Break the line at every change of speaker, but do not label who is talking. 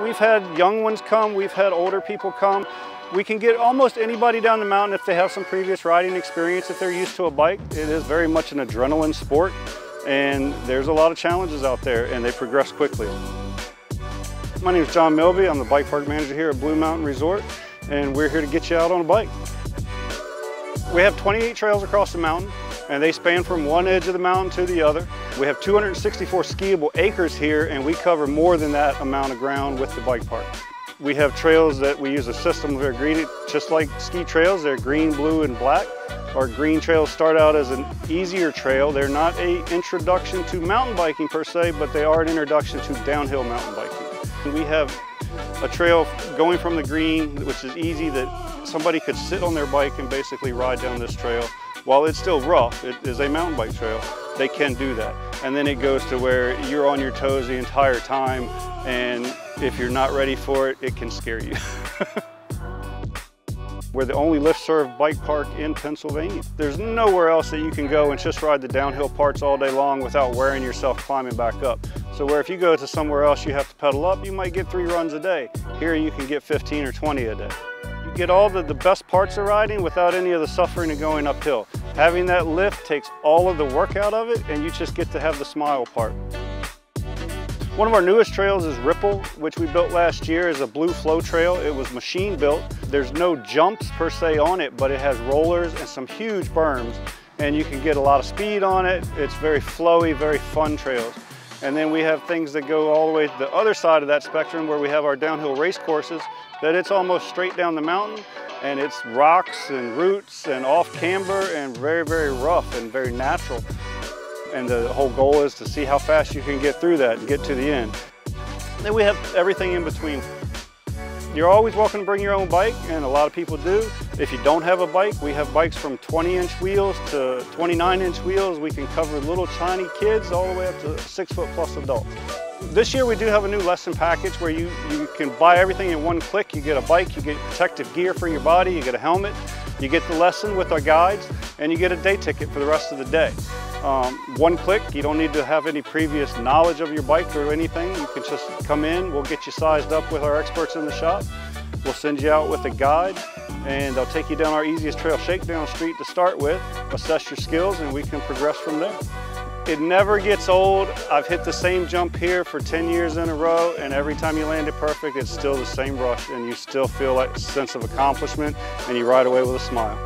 We've had young ones come, we've had older people come. We can get almost anybody down the mountain if they have some previous riding experience, if they're used to a bike. It is very much an adrenaline sport, and there's a lot of challenges out there, and they progress quickly. My name is John Milby. I'm the bike park manager here at Blue Mountain Resort, and we're here to get you out on a bike. We have 28 trails across the mountain, and they span from one edge of the mountain to the other. We have 264 skiable acres here, and we cover more than that amount of ground with the bike park. We have trails that we use a system that are green, just like ski trails. They're green, blue, and black. Our green trails start out as an easier trail. They're not an introduction to mountain biking per se, but they are an introduction to downhill mountain biking. We have a trail going from the green, which is easy, that somebody could sit on their bike and basically ride down this trail. While it's still rough, it is a mountain bike trail, they can do that. And then it goes to where you're on your toes the entire time, and if you're not ready for it, it can scare you. We're the only lift-served bike park in Pennsylvania. There's nowhere else that you can go and just ride the downhill parts all day long without wearing yourself climbing back up. So where if you go to somewhere else you have to pedal up, you might get 3 runs a day. Here you can get 15 or 20 a day. You get all the best parts of riding without any of the suffering of going uphill. Having that lift takes all of the work out of it, and you just get to have the smile part. One of our newest trails is Ripple, which we built last year as a blue flow trail. It was machine built. There's no jumps per se on it, but it has rollers and some huge berms, and you can get a lot of speed on it. It's very flowy, very fun trails. And then we have things that go all the way to the other side of that spectrum, where we have our downhill race courses, that it's almost straight down the mountain, and it's rocks and roots and off camber and very, very rough and very natural. And the whole goal is to see how fast you can get through that and get to the end. Then we have everything in between. You're always welcome to bring your own bike, and a lot of people do. If you don't have a bike, we have bikes from 20-inch wheels to 29-inch wheels. We can cover little tiny kids all the way up to 6-foot+ adults. This year we do have a new lesson package where you can buy everything in one click. You get a bike, you get protective gear for your body, you get a helmet, you get the lesson with our guides, and you get a day ticket for the rest of the day. One click, you don't need to have any previous knowledge of your bike or anything. You can just come in, we'll get you sized up with our experts in the shop. We'll send you out with a guide, and they'll take you down our easiest trail, Shakedown Street, to start with, assess your skills, and we can progress from there. It never gets old. I've hit the same jump here for 10 years in a row, and every time you land it perfect, it's still the same rush, and you still feel like a sense of accomplishment, and you ride away with a smile.